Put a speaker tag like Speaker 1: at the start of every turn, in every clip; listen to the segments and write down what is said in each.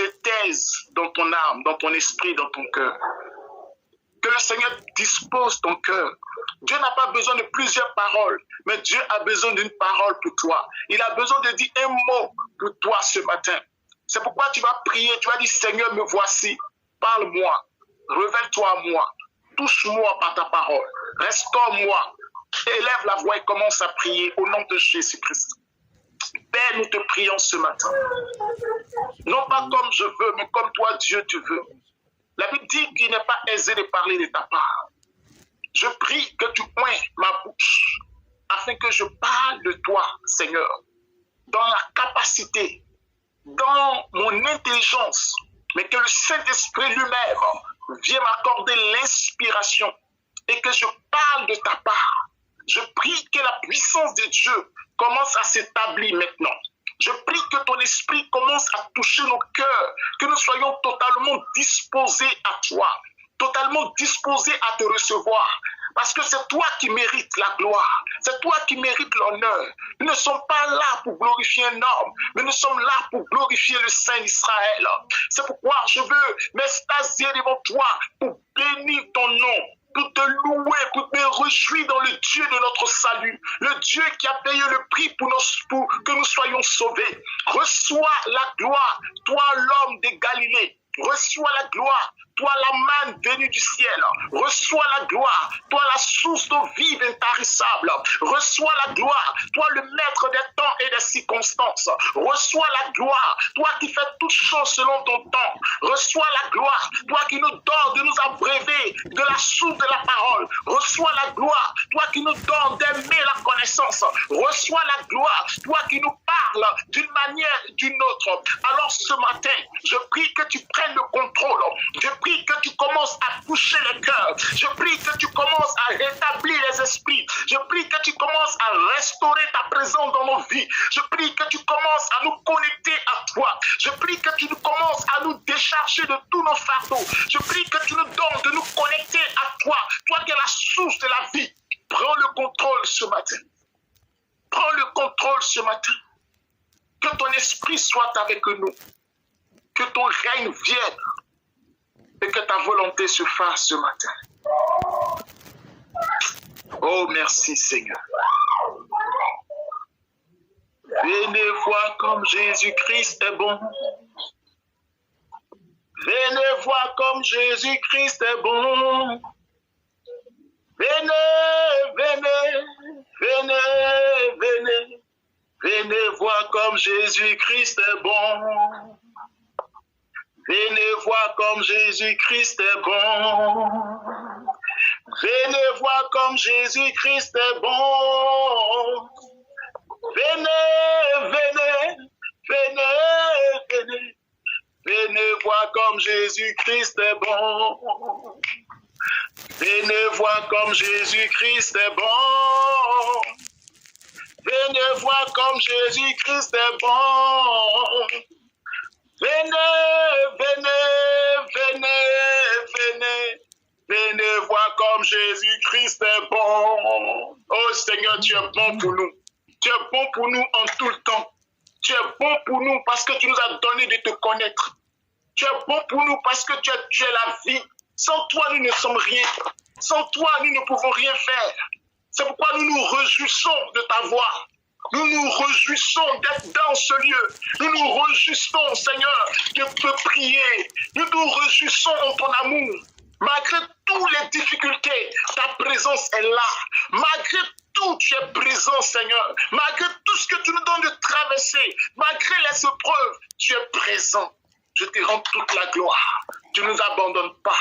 Speaker 1: se taise dans ton âme, dans ton esprit, dans ton cœur. Que le Seigneur dispose ton cœur. Dieu n'a pas besoin de plusieurs paroles, mais Dieu a besoin d'une parole pour toi. Il a besoin de dire un mot pour toi ce matin. C'est pourquoi tu vas prier, tu vas dire, Seigneur, me voici, parle-moi, révèle-toi à moi, touche-moi par ta parole, restaure-moi, élève la voix et commence à prier au nom de Jésus-Christ. Père, nous te prions ce matin. Non pas comme je veux, mais comme toi, Dieu, tu veux. La Bible dit qu'il n'est pas aisé de parler de ta part. Je prie que tu oins ma bouche afin que je parle de toi, Seigneur, dans la capacité, dans mon intelligence, mais que le Saint-Esprit lui-même vienne m'accorder l'inspiration et que je parle de ta part. Je prie que la puissance de Dieu commence à s'établir maintenant. Je prie que ton esprit commence à toucher nos cœurs, que nous soyons totalement disposés à toi, totalement disposés à te recevoir. Parce que c'est toi qui mérites la gloire, c'est toi qui mérites l'honneur. Nous ne sommes pas là pour glorifier un homme, mais nous sommes là pour glorifier le Saint d'Israël. C'est pourquoi je veux m'extasier devant toi pour bénir ton nom, pour te louer, pour me réjouir dans le Dieu de notre salut, le Dieu qui a payé le prix pour que nous soyons sauvés. Reçois la gloire, toi l'homme de Galilée. Reçois la gloire, toi la manne venue du ciel. Reçois la gloire, toi la source d'eau vive intarissable. Reçois la gloire, toi le maître des temps et des circonstances. Reçois la gloire, toi qui fais toutes choses selon ton temps. Reçois la gloire, toi qui nous donnes de nous abreuver de la source de la parole. Reçois la gloire, toi qui nous donnes d'aimer la connaissance. Reçois la gloire, toi qui nous parles d'une manière ou d'une autre. Alors ce matin, je prie que tu prennes le contrôle. Je prie que tu commences à toucher les cœurs. Je prie que tu commences à rétablir les esprits. Je prie que tu commences à restaurer ta présence dans nos vies. Je prie que tu commences à nous connecter à toi. Je prie que tu commences à nous décharger de tous nos fardeaux. Je prie que tu nous donnes de nous connecter à toi. Toi qui es la source de la vie. Prends le contrôle ce matin. Prends le contrôle ce matin. Que ton esprit soit avec nous. Que ton règne vienne et que ta volonté se fasse ce matin. Oh, merci Seigneur. Venez voir comme Jésus-Christ est bon. Venez voir comme Jésus-Christ est bon. Venez, venez, venez, venez. Venez voir comme Jésus-Christ est bon. Venez voir comme Jésus-Christ est bon. Venez voir comme Jésus-Christ est bon. Venez, venez, venez, venez. Venez voir comme Jésus-Christ est bon. Venez voir comme Jésus-Christ est bon. Venez voir comme Jésus-Christ est bon. Venez, venez, venez, venez. Venez voir comme Jésus-Christ est bon. Oh Seigneur, tu es bon pour nous. Tu es bon pour nous en tout le temps. Tu es bon pour nous parce que tu nous as donné de te connaître. Tu es bon pour nous parce que tu es la vie. Sans toi, nous ne sommes rien. Sans toi, nous ne pouvons rien faire. C'est pourquoi nous nous réjouissons de ta voix. Nous nous réjouissons d'être dans ce lieu. Nous nous réjouissons, Seigneur, de te prier. Nous nous réjouissons en ton amour. Malgré toutes les difficultés, ta présence est là. Malgré tout, tu es présent, Seigneur. Malgré tout ce que tu nous donnes de traverser, malgré les épreuves, tu es présent. Je te rends toute la gloire. Tu ne nous abandonnes pas.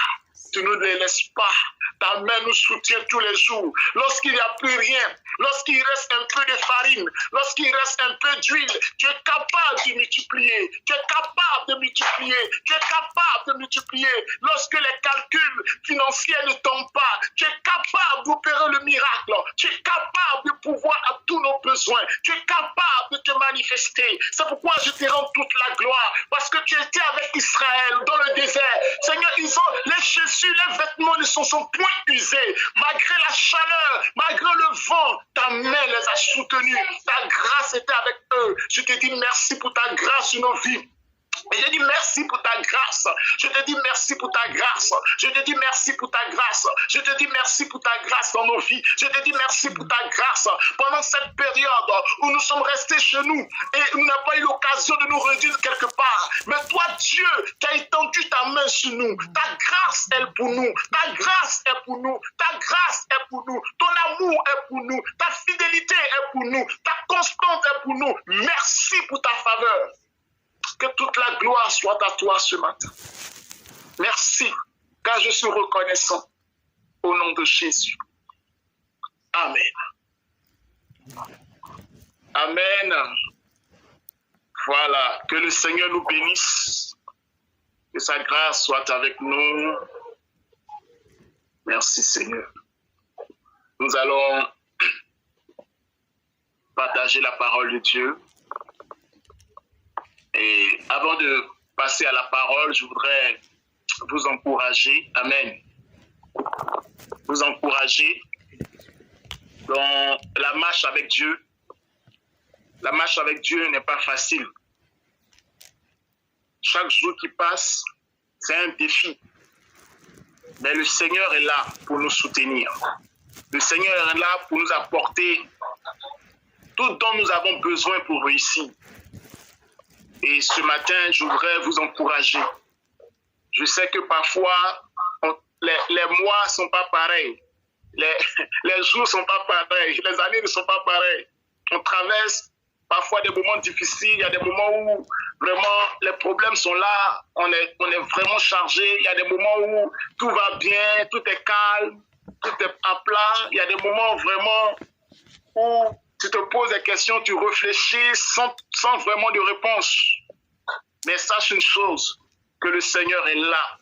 Speaker 1: Tu ne nous laisses pas. Ta main nous soutient tous les jours. Lorsqu'il n'y a plus rien, lorsqu'il reste un peu de farine, lorsqu'il reste un peu d'huile, tu es capable de multiplier. Tu es capable de multiplier. Tu es capable de multiplier. Lorsque les calculs financiers ne tombent pas, tu es capable d'opérer le miracle. Tu es capable de pouvoir à tous nos besoins. Tu es capable de te manifester. C'est pourquoi je te rends toute la gloire. Parce que tu étais avec Israël dans le désert. Seigneur, les chaussures, les vêtements ne sont point usés. Malgré la chaleur, malgré le vent, ta main les a soutenus. Ta grâce était avec eux. Je te dis merci pour ta grâce sur nos vies. Et je dis merci pour ta grâce. Je te dis merci pour ta grâce. Je te dis merci pour ta grâce. Je te dis merci pour ta grâce dans nos vies. Je te dis merci pour ta grâce pendant cette période où nous sommes restés chez nous et nous n'avons pas eu l'occasion de nous réunir quelque part. Mais toi, Dieu, tu as étendu ta main sur nous. Ta grâce est pour nous. Ta grâce est pour nous. Ta grâce est pour nous. Ton amour est pour nous. Ta fidélité est pour nous. Ta constance est pour nous. Merci pour ta faveur. Que toute la gloire soit à toi ce matin. Merci, car je suis reconnaissant au nom de Jésus. Amen. Amen. Voilà, que le Seigneur nous bénisse. Que sa grâce soit avec nous. Merci Seigneur. Nous allons partager la parole de Dieu. Et avant de passer à la parole, je voudrais vous encourager, amen, vous encourager dans la marche avec Dieu. La marche avec Dieu n'est pas facile. Chaque jour qui passe, c'est un défi. Mais le Seigneur est là pour nous soutenir. Le Seigneur est là pour nous apporter tout dont nous avons besoin pour réussir. Et ce matin, je voudrais vous encourager. Je sais que parfois, les mois ne sont pas pareils. Les jours ne sont pas pareils. Les années ne sont pas pareilles. On traverse parfois des moments difficiles. Il y a des moments où vraiment les problèmes sont là. On est vraiment chargé. Il y a des moments où tout va bien, tout est calme, tout est à plat. Il y a des moments vraiment où tu te poses des questions, tu réfléchis sans vraiment de réponse. Mais sache une chose, que le Seigneur est là.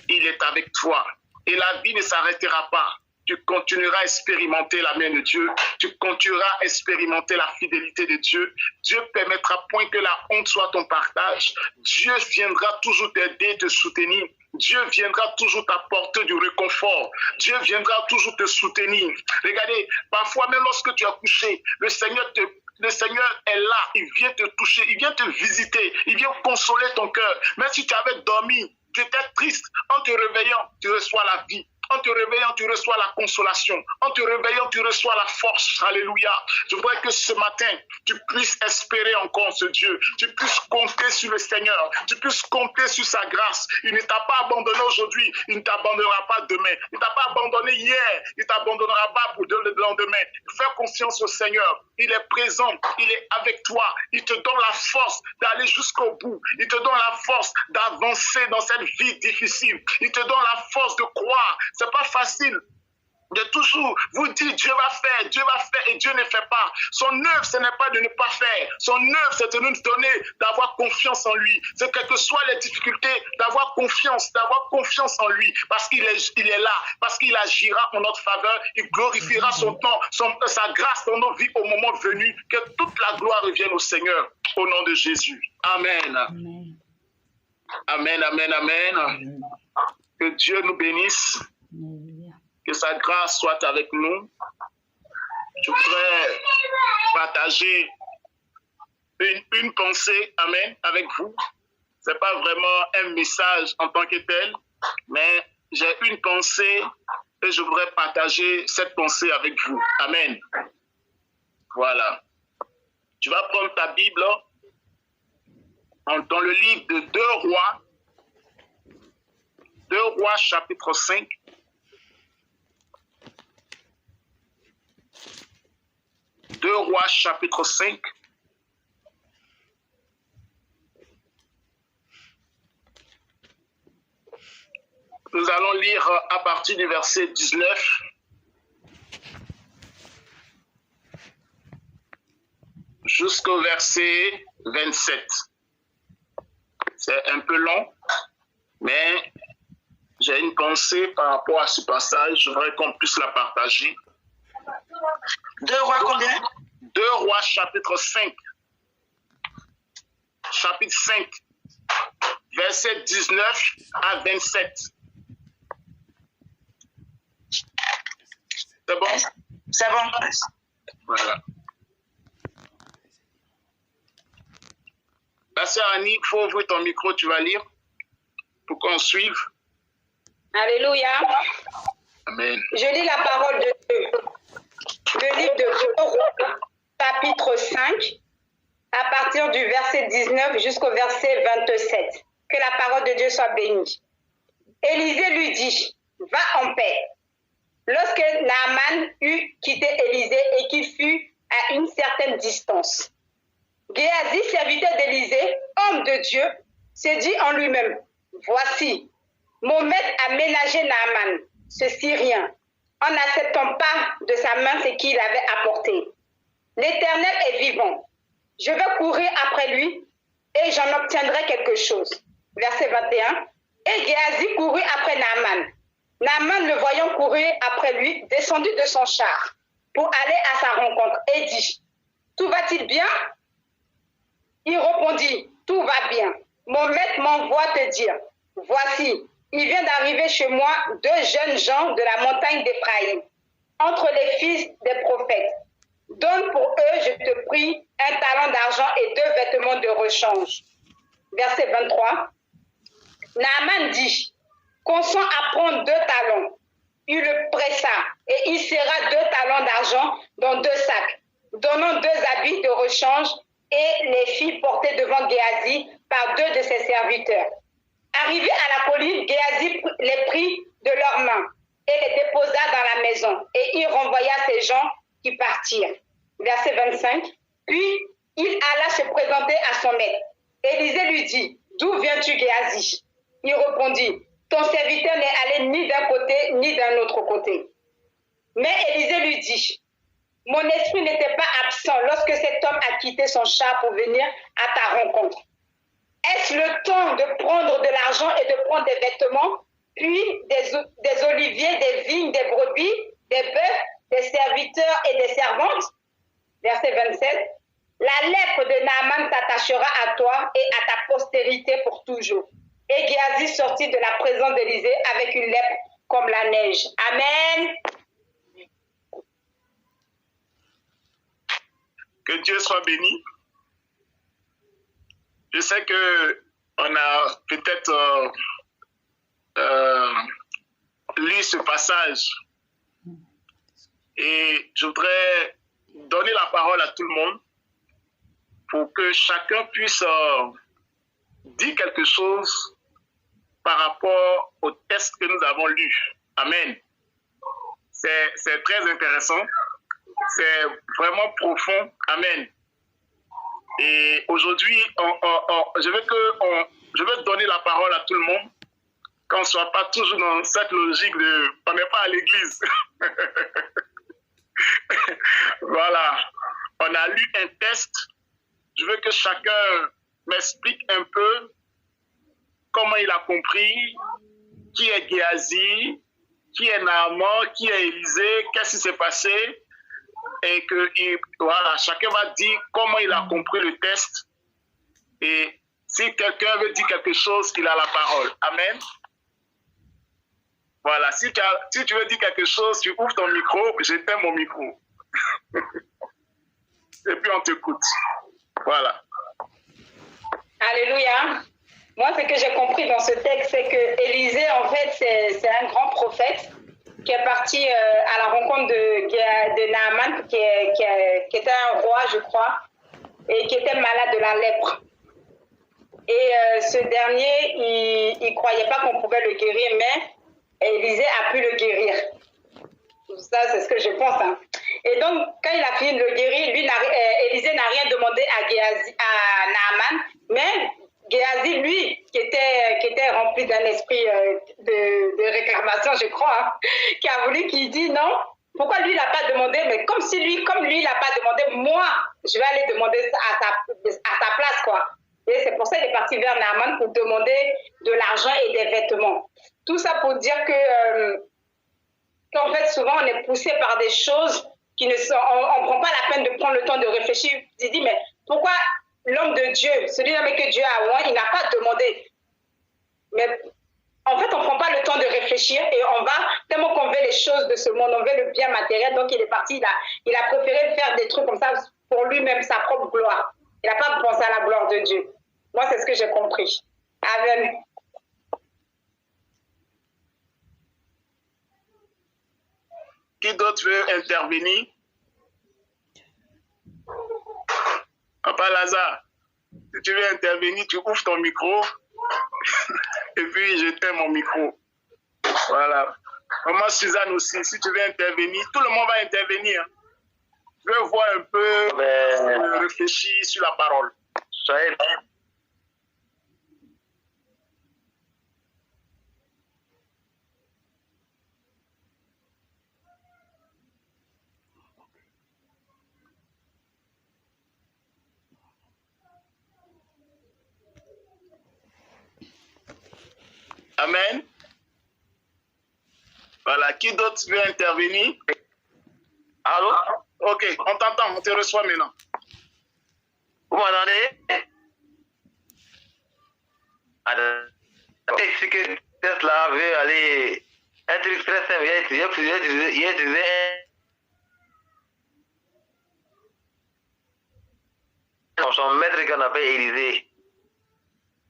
Speaker 1: Il est avec toi. Et la vie ne s'arrêtera pas. Tu continueras à expérimenter la main de Dieu. Tu continueras à expérimenter la fidélité de Dieu. Dieu permettra point que la honte soit ton partage. Dieu viendra toujours t'aider, te soutenir. Dieu viendra toujours t'apporter du réconfort. Dieu viendra toujours te soutenir. Regardez, parfois même lorsque tu as couché, le Seigneur est là, il vient te toucher, il vient te visiter, il vient consoler ton cœur. Même si tu avais dormi, tu étais triste, en te réveillant, tu reçois la vie. En te réveillant, tu reçois la consolation. En te réveillant, tu reçois la force. Alléluia. Je voudrais que ce matin, tu puisses espérer encore ce Dieu. Tu puisses compter sur le Seigneur. Tu puisses compter sur sa grâce. Il ne t'a pas abandonné aujourd'hui. Il ne t'abandonnera pas demain. Il ne t'a pas abandonné hier. Il ne t'abandonnera pas pour le lendemain. Fais confiance au Seigneur. Il est présent. Il est avec toi. Il te donne la force d'aller jusqu'au bout. Il te donne la force d'avancer dans cette vie difficile. Il te donne la force de croire. C'est pas facile de toujours vous dire Dieu va faire et Dieu ne fait pas. Son œuvre, ce n'est pas de ne pas faire. Son œuvre, c'est de nous donner, d'avoir confiance en lui. C'est quelles que soient les difficultés, d'avoir confiance en lui. Parce qu'il est là, parce qu'il agira en notre faveur. Il glorifiera son temps, sa grâce dans nos vies au moment venu. Que toute la gloire revienne au Seigneur. Au nom de Jésus. Amen. Amen, amen, amen. Amen. Que Dieu nous bénisse. Que sa grâce soit avec nous. Je voudrais partager une pensée, amen, avec vous. Ce n'est pas vraiment un message en tant que tel, mais j'ai une pensée et je voudrais partager cette pensée avec vous. Amen. Voilà. Tu vas prendre ta Bible dans le livre de 2 Rois. 2 Rois chapitre 5. 2 Rois chapitre 5. Nous allons lire à partir du verset 19 jusqu'au verset 27. C'est un peu long, mais j'ai une pensée par rapport à ce passage. Je voudrais qu'on puisse la partager.
Speaker 2: 2 Rois combien?
Speaker 1: 2 Rois chapitre 5. Chapitre 5. Verset 19 à 27. C'est bon?
Speaker 2: C'est bon.
Speaker 1: Voilà. La sœur Annie, il faut ouvrir ton micro, tu vas lire pour qu'on suive.
Speaker 3: Alléluia.
Speaker 1: Amen.
Speaker 3: Je lis la parole de Dieu. Le livre de Romains, chapitre 5, à partir du verset 19 jusqu'au verset 27. Que la parole de Dieu soit bénie. Élisée lui dit, va en paix. Lorsque Naaman eut quitté Élisée et qu'il fut à une certaine distance, Géasi, serviteur d'Élisée, homme de Dieu, s'est dit en lui-même, voici, mon maître a ménagé Naaman, ce Syrien, en n'acceptant pas de sa main ce qu'il avait apporté. L'Éternel est vivant. Je vais courir après lui et j'en obtiendrai quelque chose. Verset 21. Et Géasi courut après Naaman. Naaman, le voyant courir après lui, descendit de son char pour aller à sa rencontre et dit, tout va-t-il bien? Il répondit, tout va bien. Mon maître m'envoie te dire, voici, il vient d'arriver chez moi 2 jeunes gens de la montagne d'Éphraïm, entre les fils des prophètes. Donne pour eux, je te prie, un talent d'argent et 2 vêtements de rechange. Verset 23. Naaman dit, consent à prendre 2 talents. Il le pressa et il serra 2 talents d'argent dans 2 sacs, donnant 2 habits de rechange et les fit porter devant Géasi par 2 de ses serviteurs. Arrivé à la colline, Géasi les prit de leurs mains et les déposa dans la maison. Et il renvoya ces gens qui partirent. Verset 25. Puis il alla se présenter à son maître. Élisée lui dit, d'où viens-tu, Géasi? Il répondit, ton serviteur n'est allé ni d'un côté ni d'un autre côté. Mais Élisée lui dit, mon esprit n'était pas absent lorsque cet homme a quitté son char pour venir à ta rencontre. Est-ce le temps de prendre de l'argent et de prendre des vêtements, puis des oliviers, des vignes, des brebis, des bœufs, des serviteurs et des servantes? Verset 27. La lèpre de Naaman s'attachera à toi et à ta postérité pour toujours. Et Géasi sortit de la présence d'Élisée avec une lèpre comme la neige. Amen.
Speaker 1: Que Dieu soit béni. Je sais qu'on a peut-être lu ce passage et je voudrais donner la parole à tout le monde pour que chacun puisse dire quelque chose par rapport au texte que nous avons lu. Amen. C'est très intéressant. C'est vraiment profond. Amen. Et aujourd'hui, je veux donner la parole à tout le monde, qu'on ne soit pas toujours dans cette logique de « on n'est pas à l'église ». Voilà. On a lu un texte. Je veux que chacun m'explique un peu comment il a compris, qui est Géasi, qui est Naaman, qui est Élisée, qu'est-ce qui s'est passé. Et que voilà, chacun va dire comment il a compris le texte. Et si quelqu'un veut dire quelque chose, il a la parole. Amen. Voilà, si tu veux dire quelque chose, tu ouvres ton micro, j'éteins mon micro. Et puis on t'écoute. Voilà.
Speaker 3: Alléluia. Moi, ce que j'ai compris dans ce texte, c'est que Élisée, en fait, c'est un grand prophète qui est parti à la rencontre de Naaman, qui était un roi, je crois, et qui était malade de la lèpre. Et ce dernier, il ne croyait pas qu'on pouvait le guérir, mais Élisée a pu le guérir. Ça, c'est ce que je pense. Hein. Et donc, quand il a fini de le guérir, Élisée n'a rien demandé à Naaman, mais Géasi, lui, qui était rempli d'un esprit de réclamation, je crois, hein, qui a voulu, qui dit non, pourquoi lui, il n'a pas demandé, mais comme lui, il n'a pas demandé, moi, je vais aller demander à ta place, quoi. Et c'est pour ça qu'il est parti vers Naaman pour demander de l'argent et des vêtements. Tout ça pour dire qu'en fait, souvent, on est poussé par des choses qui ne sont, on ne prend pas la peine de prendre le temps de réfléchir. Il dit, mais pourquoi l'homme de Dieu, celui-là que Dieu a oint, il n'a pas demandé. Mais en fait, on ne prend pas le temps de réfléchir et on va, tellement qu'on veut les choses de ce monde, on veut le bien matériel, donc il est parti, il a préféré faire des trucs comme ça pour lui-même, sa propre gloire. Il n'a pas pensé à la gloire de Dieu. Moi, c'est ce que j'ai compris. Amen.
Speaker 1: Qui d'autre veut intervenir? Papa Lazare, si tu veux intervenir, tu ouvres ton micro et puis j'éteins mon micro. Voilà. Maman Suzanne aussi, si tu veux intervenir, tout le monde va intervenir. Je veux voir un peu réfléchir sur la parole.
Speaker 4: Soyez bien.
Speaker 1: Amen. Voilà, qui d'autre veut intervenir?
Speaker 4: Allô?
Speaker 1: Ok, on t'entend, on te reçoit maintenant.
Speaker 4: Vous m'entendez? C'est que Tesla veut aller. Un truc très simple, il a utilisé son maître qu'on appelle Élisée.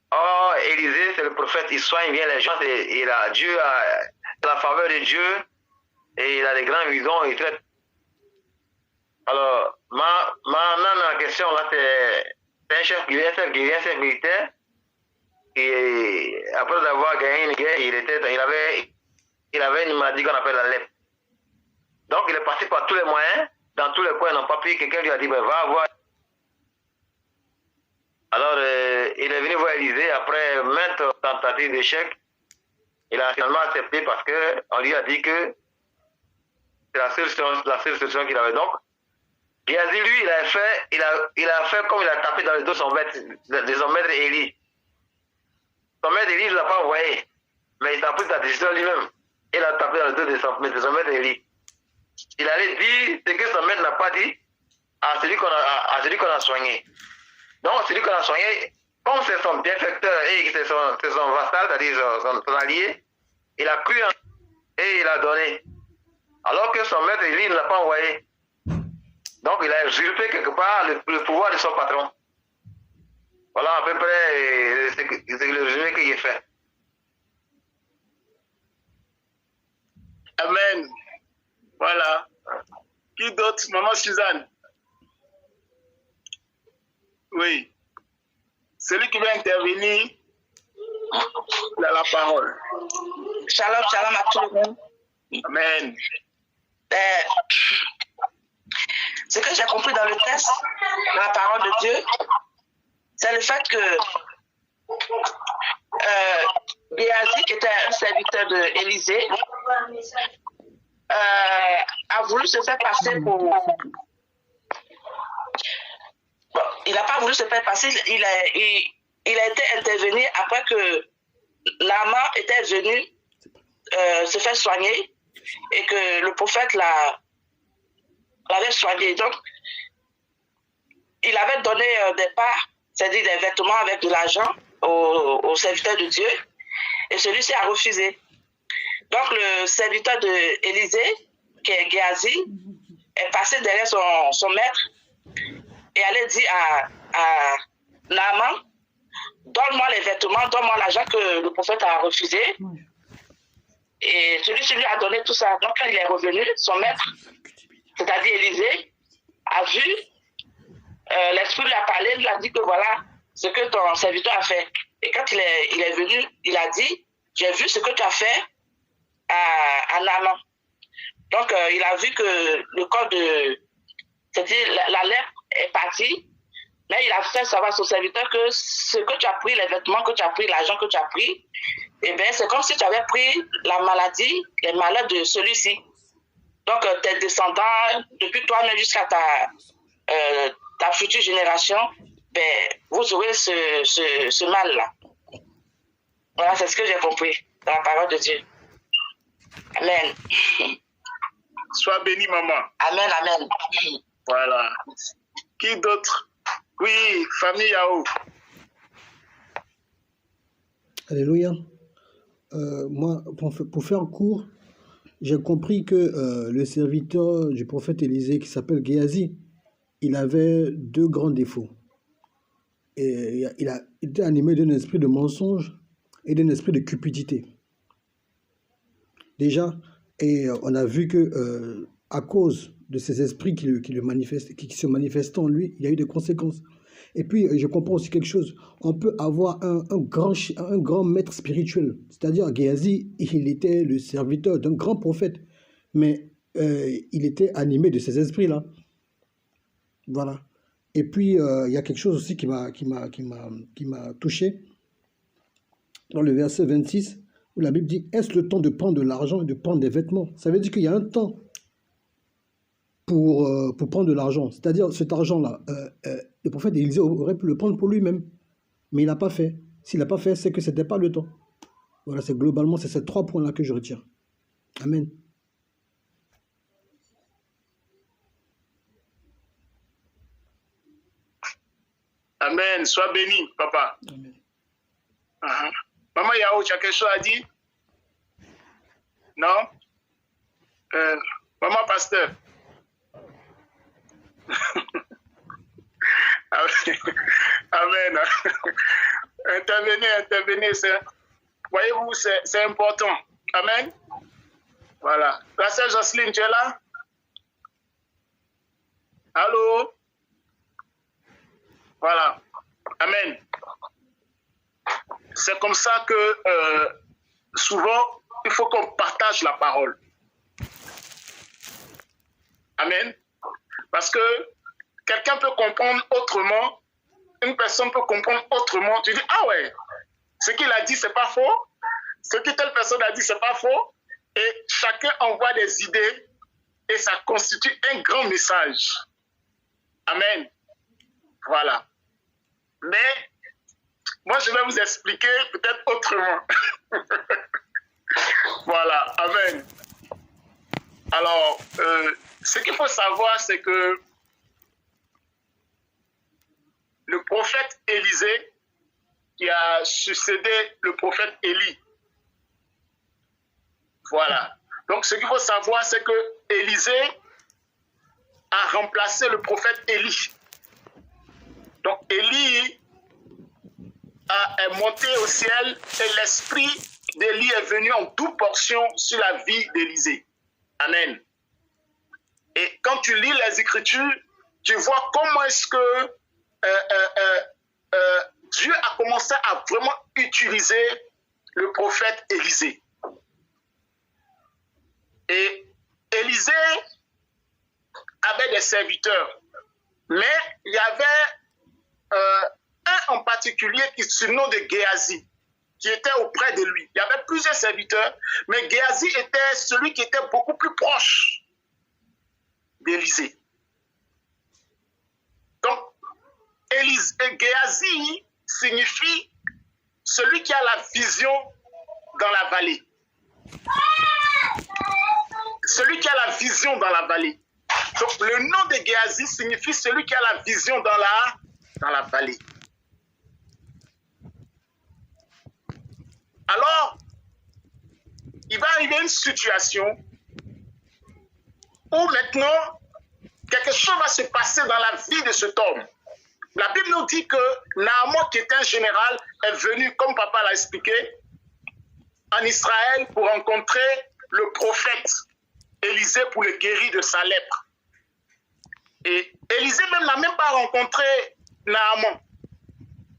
Speaker 4: Oh, Élisée, c'est le prophète, il soigne bien les gens, il a Dieu, la faveur de Dieu, et il a des grandes visions, il traite. Alors, ma question là, c'est un chef militaire, et après avoir gagné une guerre, il avait une maladie qu'on appelle la lèpre. Donc, il est passé par tous les moyens, dans tous les coins, ils n'ont pas pu, quelqu'un lui a dit, ben, va voir. Alors, il est venu voir Élisée après maintes tentatives d'échec. Il a finalement accepté parce qu'on lui a dit que c'est la seule solution qu'il avait. Donc, Géasi, lui, il a fait comme il a tapé dans le dos de son maître Élie. Son maître Élie ne l'a pas envoyé, mais il a pris sa décision lui-même. Il a tapé dans le dos de son maître Élie. Il allait dire ce que son maître n'a pas dit à celui qu'on a soigné. Donc, celui qu'on a soigné, comme c'est son bienfaiteur et c'est son vassal, c'est-à-dire son allié, il a cru et il a donné. Alors que son maître Élie ne l'a pas envoyé. Donc, il a usurpé quelque part le pouvoir de son patron. Voilà à peu près c'est le résumé que j'ai fait.
Speaker 1: Amen. Voilà. Qui d'autre? Maman Suzanne. Oui. Celui qui veut intervenir, il a la parole.
Speaker 2: Shalom, shalom à tout le monde.
Speaker 1: Amen.
Speaker 2: Ce que j'ai compris dans le texte, dans la parole de Dieu, c'est le fait que Géasi, qui était un serviteur d'Élisée, a voulu se faire passer pour... Bon, il n'a pas voulu se faire passer, il a été intervenu après que Naaman était venu se faire soigner et que le prophète l'avait soigné. Donc, il avait donné des parts, c'est-à-dire des vêtements avec de l'argent au serviteur de Dieu, et celui-ci a refusé. Donc, le serviteur d'Élisée, qui est Géasi, est passé derrière son maître et allait dire à Naaman, donne-moi les vêtements, donne-moi l'argent que le prophète a refusé. Et celui-ci lui a donné tout ça. Donc, quand il est revenu, son maître, c'est-à-dire Élisée, a vu, l'esprit lui a parlé, lui a dit que voilà ce que ton serviteur a fait. Et quand il est venu, il a dit, j'ai vu ce que tu as fait à Naaman. Donc, il a vu que le corps c'est-à-dire la lèpre est partie, mais il a fait savoir à son serviteur que ce que tu as pris, les vêtements que tu as pris, l'argent que tu as pris, eh bien, c'est comme si tu avais pris la maladie, les malades de celui-ci. Donc, tes descendants, depuis toi-même jusqu'à ta future génération, ben, vous aurez ce mal-là. Voilà, c'est ce que j'ai compris dans la parole de Dieu. Amen.
Speaker 1: Sois béni, maman.
Speaker 2: Amen, amen.
Speaker 1: Voilà. Qui d'autre? Oui, famille Yahoo.
Speaker 5: Alléluia. Moi, pour faire court, j'ai compris que le serviteur du prophète Élisée, qui s'appelle Géasi, il avait deux grands défauts. il a été animé d'un esprit de mensonge et d'un esprit de cupidité. Déjà, et on a vu que à cause de ces esprits qui se manifestent en lui, il y a eu des conséquences. Et puis, je comprends aussi quelque chose. On peut avoir un grand maître spirituel. C'est-à-dire, Géasi, il était le serviteur d'un grand prophète. Mais il était animé de ces esprits-là. Voilà. Et puis, il y a quelque chose aussi qui m'a touché. Dans le verset 26, où la Bible dit « Est-ce le temps de prendre de l'argent et de prendre des vêtements ?» Ça veut dire qu'il y a un temps pour prendre de l'argent. C'est-à-dire, cet argent-là, le prophète Élisée aurait pu le prendre pour lui-même. Mais il n'a pas fait. S'il n'a pas fait, c'est que ce n'était pas le temps. Voilà, globalement, c'est ces 3 points-là que je retire. Amen.
Speaker 1: Amen. Sois béni, papa.
Speaker 5: Amen.
Speaker 1: Maman Yao, tu as quelque chose à dire? Non? Maman pasteur. Amen. Intervenez. Voyez-vous, c'est important. Amen. Voilà. La sœur Jocelyne, tu es là? Allô? Voilà. Amen. C'est comme ça que souvent, il faut qu'on partage la parole. Amen. Parce que quelqu'un peut comprendre autrement, une personne peut comprendre autrement. Tu dis, ah ouais, ce qu'il a dit, c'est pas faux. Ce que telle personne a dit, c'est pas faux. Et chacun envoie des idées et ça constitue un grand message. Amen. Voilà. Mais moi, je vais vous expliquer peut-être autrement. Voilà. Amen. Alors, ce qu'il faut savoir, c'est que le prophète Élisée, qui a succédé le prophète Élie. Voilà. Donc, ce qu'il faut savoir, c'est que Élisée a remplacé le prophète Élie. Donc, Élie est monté au ciel et l'esprit d'Élie est venu en double portion sur la vie d'Élisée. Amen. Et quand tu lis les Écritures, tu vois comment est-ce que Dieu a commencé à vraiment utiliser le prophète Élisée. Et Élisée avait des serviteurs, mais il y avait un en particulier qui se nom de Géasi, qui était auprès de lui. Il y avait plusieurs serviteurs, mais Géasi était celui qui était beaucoup plus proche d'Élisée. Donc, Géasi signifie celui qui a la vision dans la vallée. Celui qui a la vision dans la vallée. Donc, le nom de Géasi signifie celui qui a la vision dans la vallée. Alors, il va arriver une situation où maintenant, quelque chose va se passer dans la vie de cet homme. La Bible nous dit que Naaman, qui était un général, est venu, comme papa l'a expliqué, en Israël pour rencontrer le prophète Élisée pour le guérir de sa lèpre. Et Élisée même n'a même pas rencontré Naaman.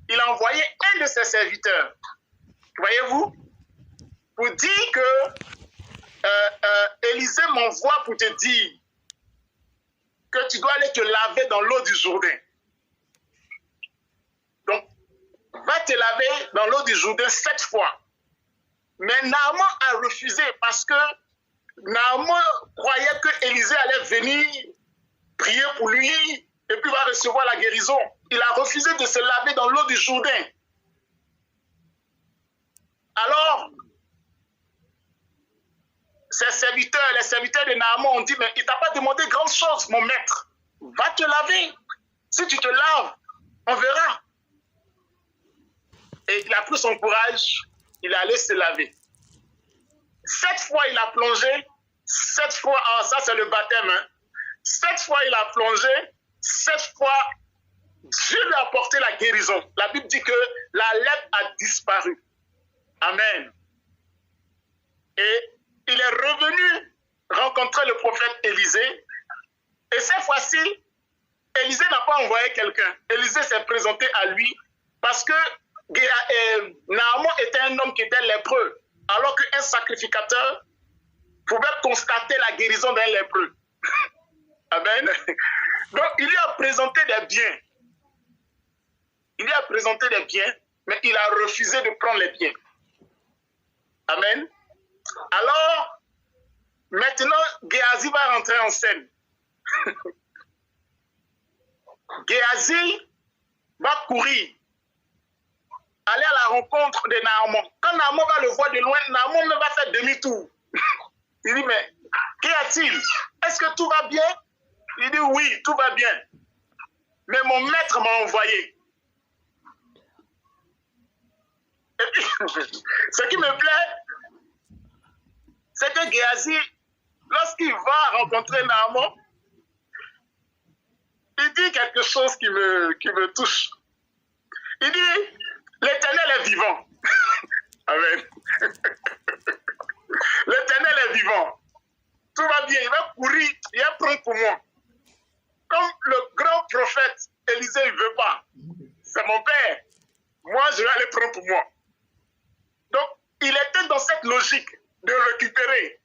Speaker 1: Il a envoyé un de ses serviteurs. Voyez-vous? Pour dire que Élisée m'envoie pour te dire que tu dois aller te laver dans l'eau du Jourdain. Donc, va te laver dans l'eau du Jourdain 7 fois. Mais Naaman a refusé parce que Naaman croyait que Élisée allait venir prier pour lui et puis va recevoir la guérison. Il a refusé de se laver dans l'eau du Jourdain. Alors, les serviteurs de Naaman ont dit, mais il ne t'a pas demandé grand chose, mon maître. Va te laver. Si tu te laves, on verra. Et il a pris son courage, il est allé se laver. 7 fois il a plongé, 7 fois, ça c'est le baptême, hein. 7 fois il a plongé, 7 fois Dieu lui a apporté la guérison. La Bible dit que la lèpre a disparu. Amen. Et il est revenu rencontrer le prophète Élisée. Et cette fois-ci, Élisée n'a pas envoyé quelqu'un. Élisée s'est présenté à lui parce que Naaman était un homme qui était lépreux, alors qu'un sacrificateur pouvait constater la guérison d'un lépreux. Amen. Donc, il lui a présenté des biens. Il lui a présenté des biens, mais il a refusé de prendre les biens. Amen. Alors, maintenant, Géasi va rentrer en scène. Géasi va courir, aller à la rencontre de Naaman. Quand Naaman va le voir de loin, Naaman va faire demi-tour. Il dit, mais qu'y a-t-il? Est-ce que tout va bien? Il dit, oui, tout va bien. Mais mon maître m'a envoyé. Et puis, ce qui me plaît, c'est que Géasi, lorsqu'il va rencontrer Naaman, il dit quelque chose qui me touche. Il dit, l'Éternel est vivant. Amen. L'Éternel est vivant. Tout va bien. Il va courir. Il va prendre pour moi. Comme le grand prophète Élisée ne veut pas. C'est mon père. Moi, je vais aller prendre pour moi. Donc, il était dans cette logique de récupérer.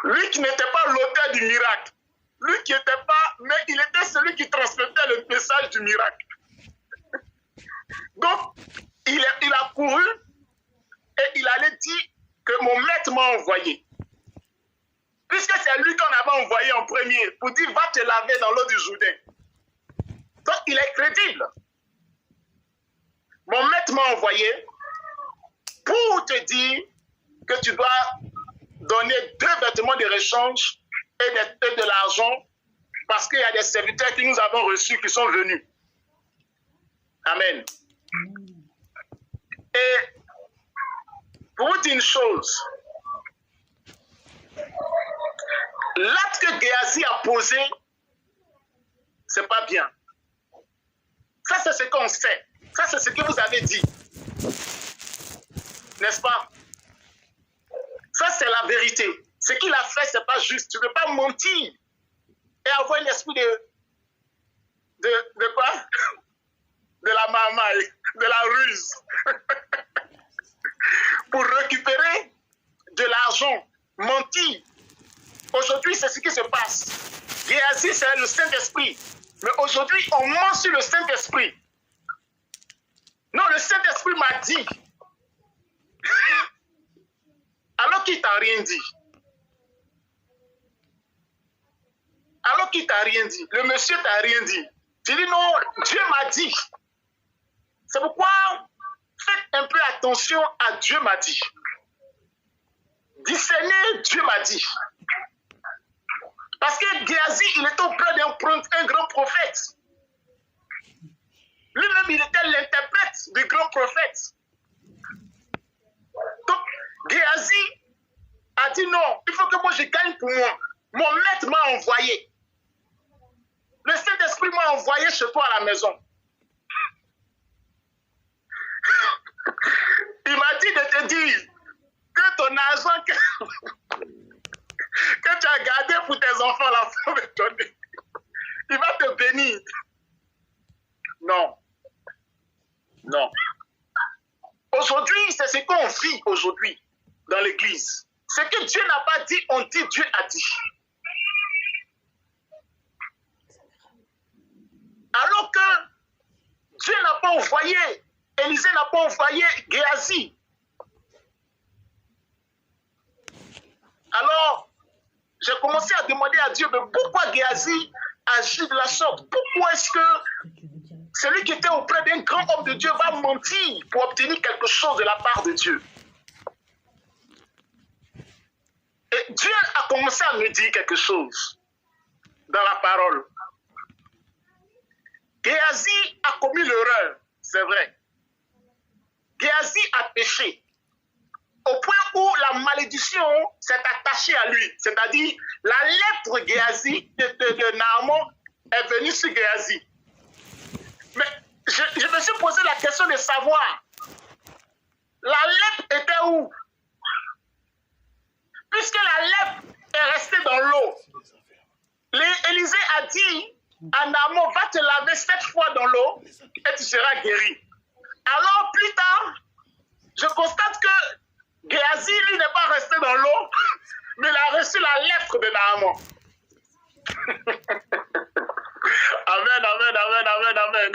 Speaker 1: Lui qui n'était pas l'auteur du miracle. Lui qui n'était pas, mais il était celui qui transmettait le message du miracle. Donc, il a couru et il allait dire que mon maître m'a envoyé. Puisque c'est lui qu'on avait envoyé en premier pour dire va te laver dans l'eau du Jourdain. Donc, il est crédible. Mon maître m'a envoyé pour te dire que tu dois donner 2 vêtements de réchange et de l'argent parce qu'il y a des serviteurs que nous avons reçus qui sont venus. Amen. Et pour vous dire une chose, l'acte que Géasi a posé, c'est pas bien. Ça, c'est ce qu'on sait. Ça, c'est ce que vous avez dit. N'est-ce pas? Ça, c'est la vérité. Ce qu'il a fait, c'est pas juste. Tu ne peux pas mentir et avoir l'esprit de quoi? De la mamaille, de la ruse. Pour récupérer de l'argent, mentir. Aujourd'hui, c'est ce qui se passe. Géasi, c'est le Saint-Esprit. Mais aujourd'hui, on ment sur le Saint-Esprit. Non, le Saint-Esprit m'a dit. Alors qu'il t'a rien dit. Alors qu'il t'a rien dit. Le monsieur t'a rien dit. Tu dis non, Dieu m'a dit. C'est pourquoi faites un peu attention à Dieu m'a dit. Discernez, Dieu m'a dit. Parce que Géasi, il était auprès d'un grand prophète. Lui-même, il était l'interprète du grand prophète. Donc, Géasi a dit non, il faut que moi je gagne pour moi. Mon maître m'a envoyé. Le Saint-Esprit m'a envoyé chez toi à la maison. Il m'a dit de te dire que ton argent que tu as gardé pour tes enfants, la femme va te donner. Il va te bénir. Non. Non. Aujourd'hui, c'est ce qu'on vit aujourd'hui dans l'église. Ce que Dieu n'a pas dit, on dit Dieu a dit. Alors que Dieu n'a pas envoyé, Élisée n'a pas envoyé Géasi. Alors, j'ai commencé à demander à Dieu, mais pourquoi Géasi agit de la sorte? Pourquoi est-ce que celui qui était auprès d'un grand homme de Dieu va mentir pour obtenir quelque chose de la part de Dieu? Et Dieu a commencé à me dire quelque chose dans la parole. Géasi a commis l'erreur, c'est vrai. Géasi a péché au point où la malédiction s'est attachée à lui. C'est-à-dire, la lèpre Géasi de Naaman est venue sur Géasi. je me suis posé la question de savoir, la lèpre était où? Puisque la lèpre est restée dans l'eau. Élisée a dit à Naaman, va te laver 7 fois dans l'eau et tu seras guéri. Alors plus tard, je constate que Géasi, lui, n'est pas resté dans l'eau, mais il a reçu la lèpre de Naaman. Amen, amen, amen, amen, amen.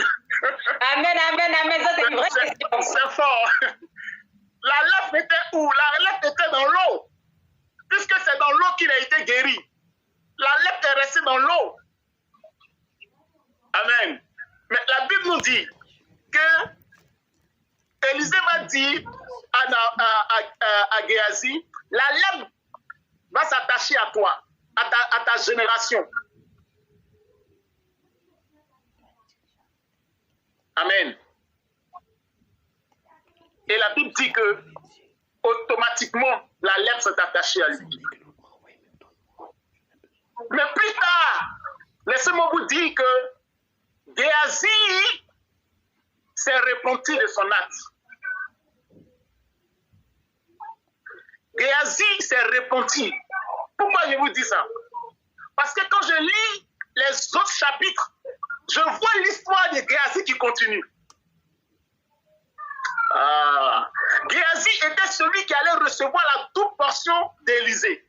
Speaker 3: Amen, amen, amen. Ça, c'est une vraie question.
Speaker 1: C'est fort. La lèpre était où? La lèpre était dans l'eau. Puisque c'est dans l'eau qu'il a été guéri. La lèpre est restée dans l'eau. Amen. Mais la Bible nous dit que Élisée va dire à Géasi, la lèpre va s'attacher à toi, à ta génération. Amen. Et la Bible dit que automatiquement, la lèpre s'est attachée à lui. Mais plus tard, laissez-moi vous dire que Géasi s'est repenti de son acte. Géasi s'est repenti. Pourquoi je vous dis ça? Parce que quand je lis les autres chapitres, je vois l'histoire de Géasi qui continue. Géasi était celui qui allait recevoir la double portion d'Élisée.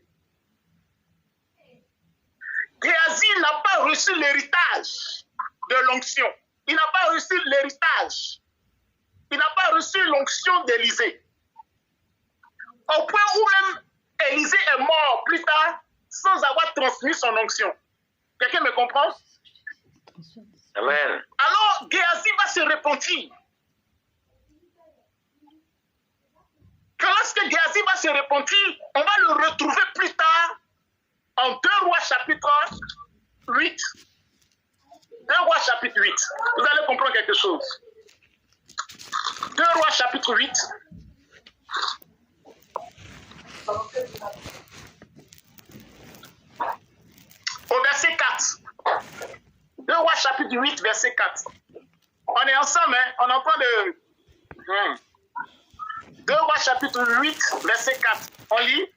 Speaker 1: Géasi n'a pas reçu l'héritage de l'onction. Il n'a pas reçu l'héritage. Il n'a pas reçu l'onction d'Élisée. Au point où même Élisée est mort plus tard sans avoir transmis son onction. Quelqu'un me comprend?
Speaker 4: Amen.
Speaker 1: Alors Géasi va se repentir. Quand lorsque Géasi va se repentir, on va le retrouver plus tard en 2 Rois chapitre 8. 2 Rois chapitre 8. Vous allez comprendre quelque chose. 2 Rois chapitre 8. Au verset 4. 2 Rois chapitre 8, verset 4. On est ensemble, hein? On est en train de... 2 Rois chapitre 8, verset 4. On lit?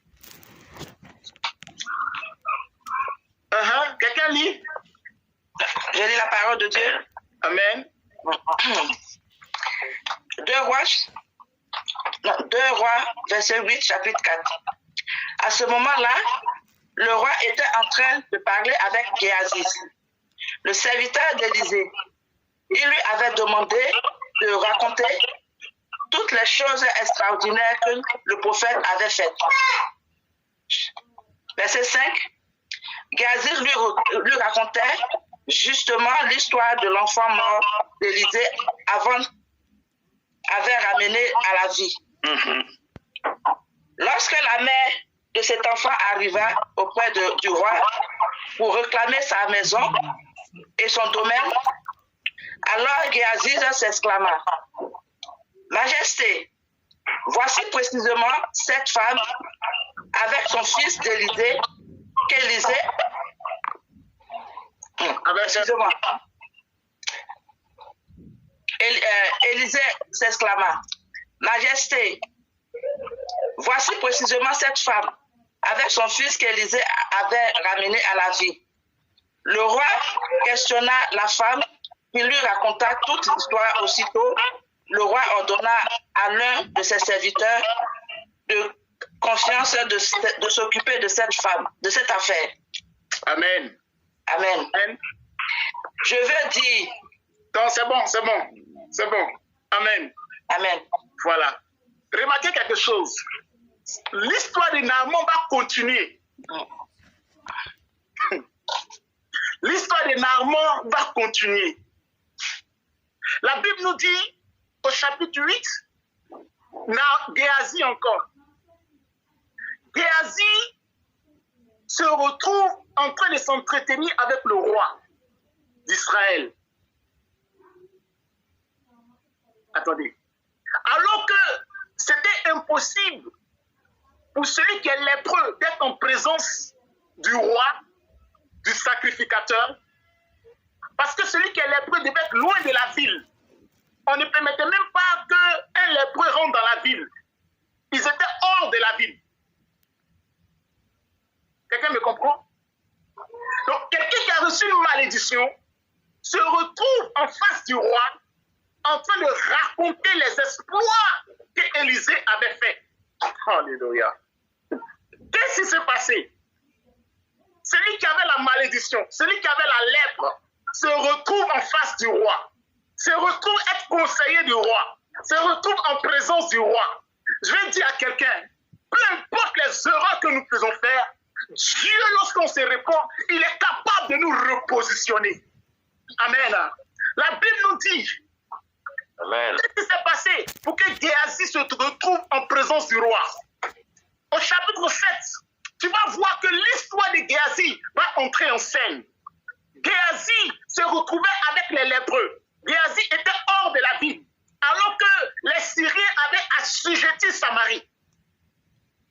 Speaker 1: Quelqu'un lit?
Speaker 2: Je lis la parole de Dieu.
Speaker 1: Amen.
Speaker 2: 2 Rois, verset 8, chapitre 4. À ce moment-là, le roi était en train de parler avec Géasi, le serviteur d'Élisée. Il lui avait demandé de raconter toutes les choses extraordinaires que le prophète avait faites. Verset 5. Géasi lui racontait justement l'histoire de l'enfant mort d'Élisée avait ramené à la vie. Lorsque la mère de cet enfant arriva auprès du roi pour réclamer sa maison et son domaine, alors Géasi s'exclama: Majesté, voici précisément cette femme avec son fils d'Élisée qu'Élisée. Élisée s'exclama: Majesté, voici précisément cette femme avec son fils qu'Élisée avait ramené à la vie. Le roi questionna la femme qui lui raconta toute l'histoire. Aussitôt, le roi ordonna à l'un de ses serviteurs de confiance de s'occuper de cette femme, de cette affaire.
Speaker 1: Amen.
Speaker 2: Amen. Amen. Je veux dire...
Speaker 1: Non, c'est bon. Amen.
Speaker 2: Amen.
Speaker 1: Voilà. Remarquez quelque chose. L'histoire de Naaman va continuer. L'histoire de Naaman va continuer. La Bible nous dit au chapitre 8, Géasi encore. Géasi se retrouve en train de s'entretenir avec le roi d'Israël. Attendez. Alors que c'était impossible pour celui qui est lépreux d'être en présence du roi, du sacrificateur, parce que celui qui est lépreux devait être loin de la ville. on ne permettait même pas qu'un lépreux rentre dans la ville. Ils étaient hors de la ville. Quelqu'un me comprend? Donc, quelqu'un qui a reçu une malédiction se retrouve en face du roi en train de raconter les exploits qu'Élisée avait faits. Alléluia. Qu'est-ce qui s'est passé? Celui qui avait la malédiction, celui qui avait la lèpre, se retrouve en face du roi, se retrouve être conseiller du roi, se retrouve en présence du roi. Je vais dire à quelqu'un, peu importe les erreurs que nous faisons faire, Dieu, lorsqu'on se répand, il est capable de nous repositionner. Amen. La Bible nous dit, qu'est-ce qui s'est passé pour que Géasi se retrouve en présence du roi? Au chapitre 7, tu vas voir que l'histoire de Géasi va entrer en scène. Géasi se retrouvait avec les lépreux. Géasi était hors de la ville, alors que les Syriens avaient assujetti Samarie.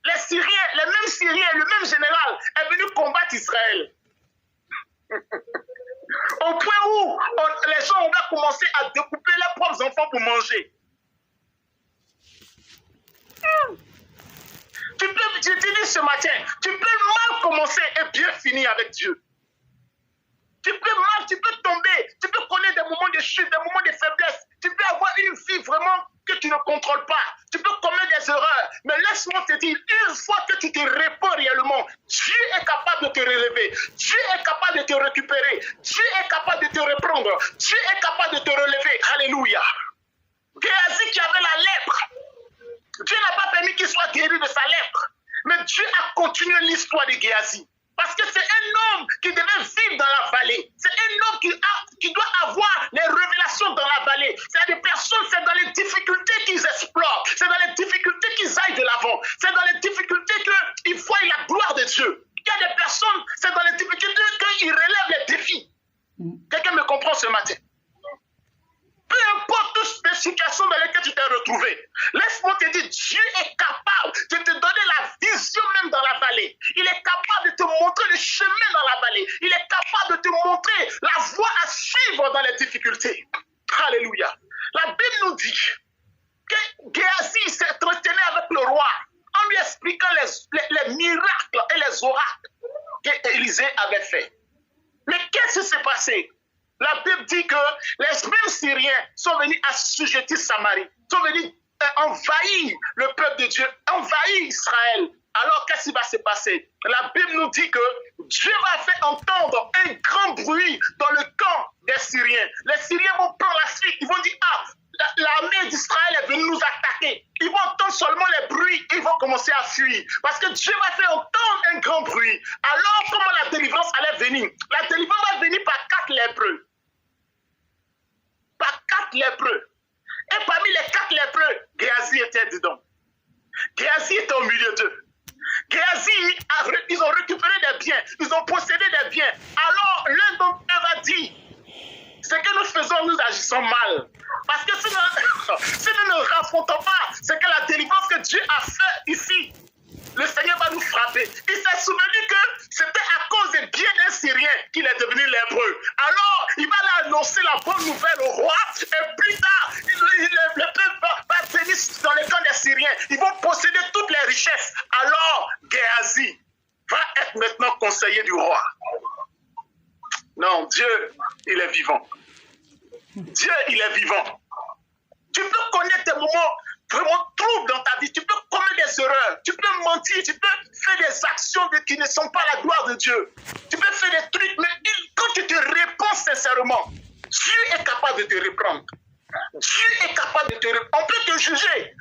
Speaker 1: Les Syriens, les mêmes Syriens, le même général est venu combattre Israël. Au point où les gens ont commencé à découper leurs propres enfants pour manger. Je te dis ce matin, tu peux mal commencer et bien finir avec Dieu. Tu peux tomber, tu peux connaître des moments de chute, des moments de faiblesse. Tu peux avoir une vie vraiment que tu ne contrôles pas. Tu peux commettre des erreurs. Mais laisse-moi te dire, une fois que tu te réponds réellement, Dieu est capable de te relever. Dieu est capable de te récupérer. Dieu est capable de te reprendre. Dieu est capable de te relever. Alléluia. Géasi qui avait la lèpre, Dieu n'a pas permis qu'il soit guéri de sa lèpre. Mais Dieu a continué l'histoire de Géasi. Parce que c'est un homme qui devait vivre dans la vallée. C'est un homme qui doit avoir les révélations dans la vallée. C'est des personnes, c'est dans les difficultés qu'ils explorent. C'est dans les difficultés qu'ils aillent de l'avant. C'est dans les difficultés qu'ils voient la gloire de Dieu. Il y a des personnes, c'est dans les difficultés qu'ils relèvent les défis. Quelqu'un me comprend ce matin? Peu importe toutes les situations dans lesquelles tu t'es retrouvé, laisse-moi te dire, Dieu est capable de te donner la vision même dans la vallée. Il est capable de te montrer le chemin dans la vallée. Il est capable de te montrer la voie à suivre dans les difficultés. Alléluia. La Bible nous dit que Géasi s'entretenait avec le roi en lui expliquant les miracles et les oracles qu'Élisée avait fait. Mais qu'est-ce qui s'est passé? La Bible dit que les mêmes Syriens sont venus assujettir Samarie, sont venus envahir le peuple de Dieu, envahir Israël. Alors qu'est-ce qui va se passer? La Bible nous dit que Dieu va faire entendre un grand bruit dans le camp des Syriens. Les Syriens vont prendre la suite, ils vont dire, ah, l'armée d'Israël est venue nous attaquer. Ils vont entendre seulement les bruits, ils vont commencer à fuir. Parce que Dieu va faire entendre un grand bruit. Alors comment la délivrance allait venir? La délivrance va venir par 4 lépreux. Par 4 lépreux. Et parmi les 4 lépreux, Géasi était dedans. Géasi était au milieu d'eux. Géasi, ils ont récupéré des biens, ils ont possédé des biens. Alors l'un d'entre eux va dire, ce que nous faisons, nous agissons mal. Parce que si nous ne raffrontons pas ce que la délivrance que Dieu a fait ici, le Seigneur va nous frapper. Il s'est souvenu que c'était à cause des biens d'un Syrien qu'il est devenu lépreux. Alors, il va aller annoncer la bonne nouvelle au roi. Et plus tard, le peuple va venir dans le camp des Syriens. Ils vont posséder toutes les richesses. Alors, Géasi va être maintenant conseiller du roi. Non, Dieu, il est vivant. Dieu, il est vivant. Tu peux connaître des moments vraiment troubles dans ta vie. Tu peux commettre des erreurs. Tu peux mentir. Tu peux faire des actions qui ne sont pas la gloire de Dieu. Tu peux faire des trucs, mais quand tu te réponds sincèrement, Dieu est capable de te reprendre. Dieu est capable de te reprendre. On peut te juger.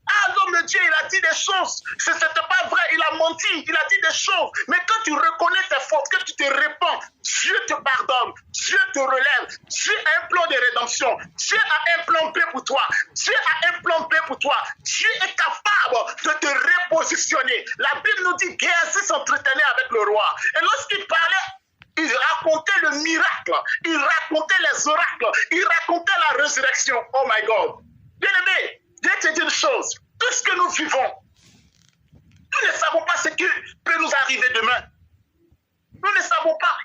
Speaker 1: Ah, l'homme de Dieu, il a dit des choses. Ce n'était pas vrai, il a menti, il a dit des choses. Mais quand tu reconnais tes fautes, que tu te répands, Dieu te pardonne, Dieu te relève. Dieu a un plan de rédemption. Dieu a un plan B pour toi. Dieu a un plan B pour toi. Dieu est capable de te repositionner. La Bible nous dit que Géasi s'entretenait avec le roi. Et lorsqu'il parlait, il racontait le miracle, il racontait les oracles, il racontait la résurrection. Oh my God. Bien-aimé, je vais te dire une chose, tout ce que nous vivons, nous ne savons pas ce qui peut nous arriver demain. Nous ne savons pas.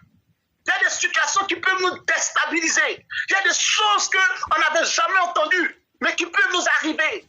Speaker 1: Il y a des situations qui peuvent nous déstabiliser. Il y a des choses qu'on n'avait jamais entendues, mais qui peuvent nous arriver.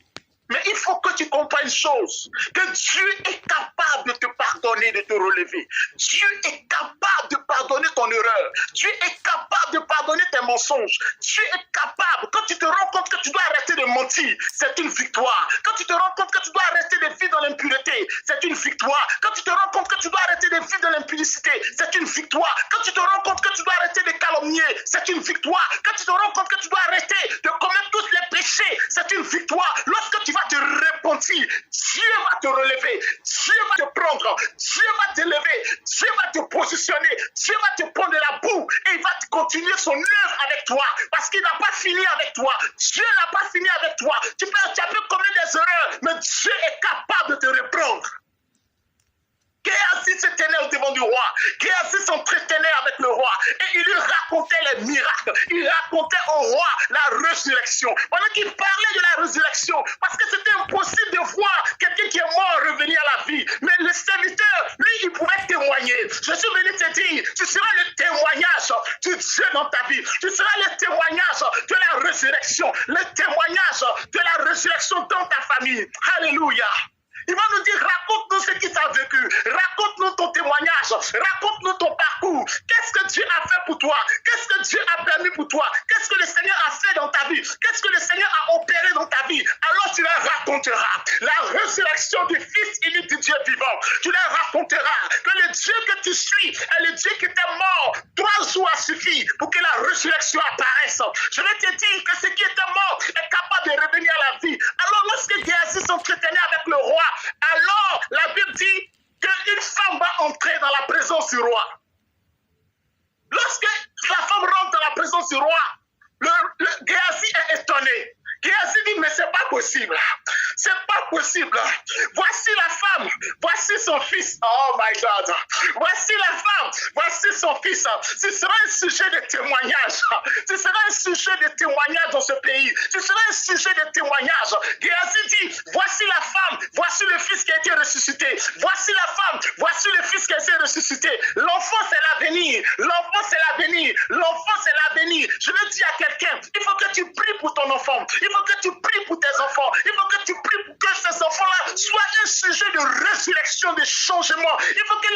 Speaker 1: Mais il faut que tu comprennes une chose, que Dieu est capable de te pardonner, de te relever. Dieu est capable de pardonner ton erreur. Dieu est capable de pardonner tes mensonges. Dieu est capable. Quand tu te rends compte que tu dois arrêter de mentir, c'est une victoire. Quand tu te rends compte que tu dois arrêter de vivre dans l'impureté, c'est une victoire. Quand tu te rends compte que tu dois arrêter de vivre dans l'impudicité, c'est une victoire. Quand tu te rends compte que tu dois arrêter de calomnier, c'est une victoire. Quand tu te rends compte que tu dois arrêter de commettre tous les péchés, c'est une victoire. Lorsque tu vas te repentir, Dieu va te relever, Dieu va te prendre, Dieu va te lever, Dieu va te positionner, Dieu va te prendre de la boue et il va continuer son œuvre avec toi parce qu'il n'a pas fini avec toi. Dieu n'a pas fini avec toi. Tu as pu commettre des erreurs, mais Dieu est capable de te reprendre. Géasi se tenait au devant du roi. Géasi s'entretenait avec le roi. Et il lui racontait les miracles. Il racontait au roi la résurrection. Pendant qu'il parlait de la résurrection, parce que c'était impossible de voir quelqu'un qui est mort revenir à la vie. Mais le serviteur, lui, il pouvait témoigner. Je suis venu te dire, tu seras le témoignage de Dieu dans ta vie. Tu seras le témoignage de la résurrection. Le témoignage de la résurrection dans ta famille. Alléluia. Il va nous dire, raconte-nous ce qui t'a vécu. Raconte-nous ton témoignage. Raconte-nous ton parcours. Qu'est-ce que Dieu a fait pour toi? Qu'est-ce que Dieu a permis pour toi? Qu'est-ce que le Seigneur a fait dans ta vie? Qu'est-ce que le Seigneur a opéré dans ta vie? Alors tu leur raconteras la résurrection du Fils unique du Dieu vivant. Tu leur raconteras que le Dieu que tu suis est le Dieu qui était mort. 3 jours a suffi pour que la résurrection apparaisse. Je vais te dire que ce qui était mort est capable de revenir à la vie. Alors lorsque Géasi s'entretenait avec le roi, alors la Bible dit qu'une femme va entrer dans la présence du roi. Lorsque la femme rentre dans la présence du roi, le Géasi est étonné. Géasi dit, mais c'est pas possible. C'est pas possible. Voici la femme, voici son fils. Oh my God. Voici la femme, voici son fils. Ce sera un sujet de témoignage. Ce sera un sujet de témoignage dans ce pays. Ce sera un sujet de témoignage. Géasi dit, voici la femme, voici le fils qui a été ressuscité. Voici la femme, voici le fils qui a été ressuscité. L'enfant, c'est l'avenir. L'enfant, c'est l'avenir. L'enfant, c'est l'avenir. Je veux dire à quelqu'un, il faut que tu pries pour ton enfant. Il faut que tu pries pour tes enfants. Il faut que tu pries pour que ces enfants-là soient un sujet de résurrection, de changement. Il faut que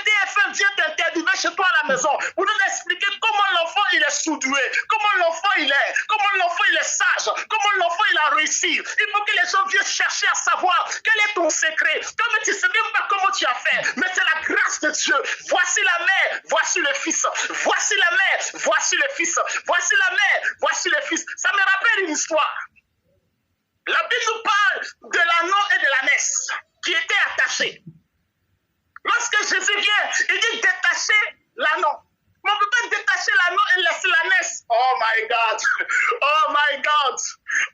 Speaker 1: TF1 vienne t'interviewer chez toi à la maison pour nous expliquer comment l'enfant il est sous-doué, comment l'enfant il est, comment l'enfant il est sage, comment l'enfant il a réussi. Il faut que les gens viennent chercher à savoir quel est ton secret. Comme tu ne sais même pas comment tu as fait, mais c'est la grâce de Dieu. Voici la mère, voici le fils. Voici la mère, voici le fils. Voici la mère, voici le fils. Ça me rappelle une histoire. La Bible nous parle de l'ânon et de l'ânesse qui étaient attachés. Lorsque Jésus vient, il dit détacher l'ânon. Mais on ne peut pas détacher l'ânon et laisser l'ânesse. Oh my God. Oh my God.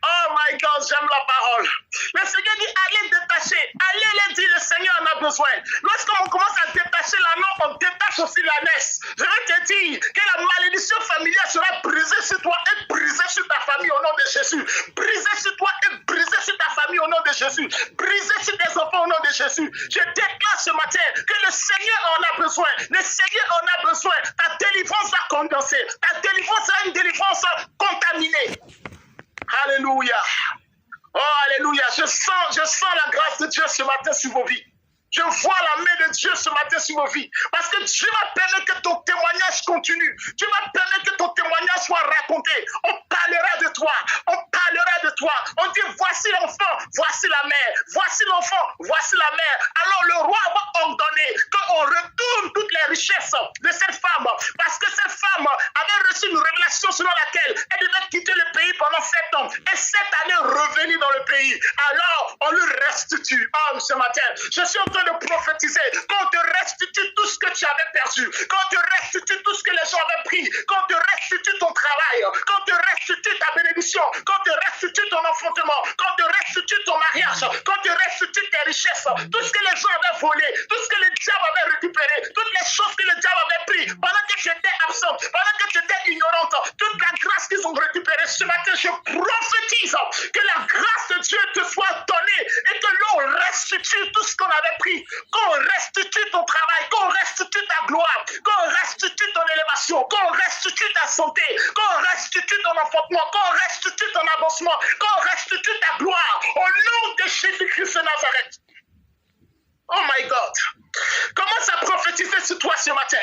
Speaker 1: Oh my God, j'aime la parole. Le Seigneur dit, allez détacher. Allez les dire, le Seigneur en a besoin. Lorsqu'on commence à détacher l'ânon, on détache aussi l'ânesse. Je vais te dire que la malédiction familiale sera brisée sur toi et brisée sur ta famille au nom de Jésus. Brisée sur toi et brisée sur ta famille au nom de Jésus. Brisée sur tes enfants au nom de Jésus. Je déclare ce matin que le Seigneur en a besoin. Le Seigneur en a besoin. Ta délivrance va condenser. Ta délivrance sera une délivrance contaminée. Alléluia. Oh, alléluia. Je sens la grâce de Dieu ce matin sur vos vies. Je vois la main de Dieu ce matin sur vos vies. Parce que Dieu va permettre que ton témoignage continue. Dieu va permettre que ton témoignage soit raconté. On parlera de toi. On parlera de toi. On dit, voici l'enfant, voici la mère. Voici l'enfant, voici la mère. Alors le roi va ordonner qu'on retourne toutes les richesses de cette femme. Parce que cette femme avait reçu une révélation selon laquelle elle devait quitter le pays pendant 7 ans. Et 7 années revenir dans le pays. Alors on lui restitue. Oh, ce matin, je suis en train de prophétiser, qu'on te restitue tout ce que tu avais perdu, qu'on te restitue tout ce que les gens avaient pris, qu'on te restitue ton travail, qu'on te restitue ta bénédiction, qu'on te restitue ton enfantement, qu'on te restitue ton mariage, qu'on te restitue tes richesses, tout ce que les gens avaient volé, tout ce que le diable avait récupéré, toutes les choses que le diable avait pris pendant que tu étais absente, pendant que tu étais ignorante, toute la grâce qu'ils ont récupérée. Ce matin, je prophétise que la grâce de Dieu te soit donnée et que l'on restitue tout ce qu'on avait pris, qu'on restitue ton travail, qu'on restitue ta gloire, qu'on restitue ton santé, qu'on restitue ton enfantement, qu'on restitue ton avancement, qu'on restitue ta gloire. Au nom de Jésus-Christ de Nazareth. Oh my God. Commence à prophétiser sur toi ce matin.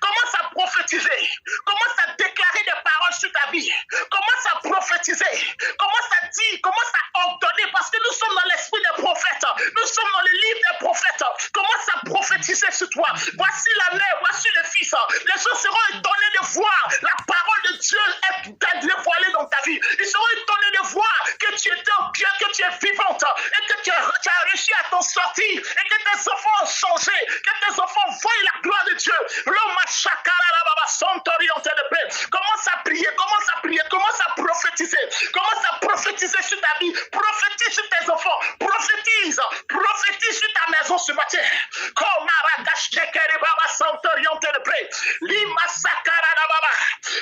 Speaker 1: Commence à prophétiser. Commence à déclarer des paroles sur ta vie. Commence à prophétiser. Commence à dire, commence à ordonner parce que nous sommes dans l'esprit des prophètes. Nous sommes dans le livre des prophètes. Commence à prophétiser sur toi. Voici la mère, voici le fils. Les gens seront étonnés de voir la parole de Dieu être dévoilée dans ta vie. Ils seront étonnés de voir que tu étais au pied, que tu es vivante et que tu as réussi à t'en sortir et que tes enfants ont changé, que tes enfants voient la gloire de Dieu. Commence à prier, commence à prier, commence à prophétiser, commence à prophétiser sur ta vie, prophétise sur tes enfants, prophétise sur ta maison ce matin.